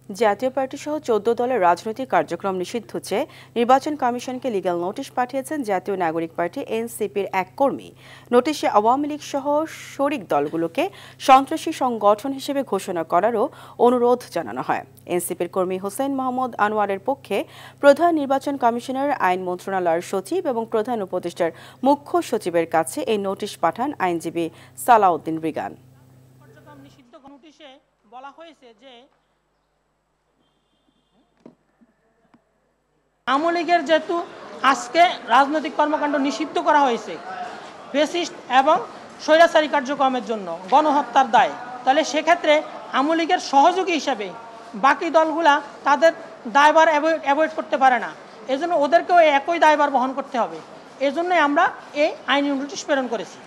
জাতীয় পার্টিসহ ১৪ দলের রাজনৈতিক কার্যক্রম নিষিদ্ধ চেয়ে নির্বাচন কমিশনকে লিগ্যাল নোটিশ পাঠিয়েছেন জাতীয় নাগরিক পার্টি এনসিপির এক কর্মী। নোটিশে আওয়ামী লীগ সহ শরিক দলগুলোকে সন্ত্রাসী সংগঠন হিসেবে ঘোষণা করারও অনুরোধ জানানো হয়। এনসিপির কর্মী হোসেন মোহাম্মদ আনোয়ারের পক্ষে প্রধান নির্বাচন কমিশনার, আইন মন্ত্রণালয়ের সচিব এবং প্রধান উপদেষ্টার মুখ্য সচিবের কাছে এই নোটিশ পাঠান আইনজীবী সালাউদ্দিন রিগান। বলা হয়েছে যে আওয়ামী লীগের যেহেতু আজকে রাজনৈতিক কর্মকাণ্ড নিষিদ্ধ করা হয়েছে ফ্যাসিস্ট এবং স্বৈরাচারী কার্যক্রমের জন্য, গণহত্যার দায়, তাহলে সেক্ষেত্রে আওয়ামী লীগের সহযোগী হিসেবে বাকি দলগুলা তাদের দায়ভার অ্যাভয়েড করতে পারে না। এজন্য ওদেরকেও একই দায়ভার বহন করতে হবে। এজন্যই আমরা এই আইনি নোটিশ প্রেরণ করেছি।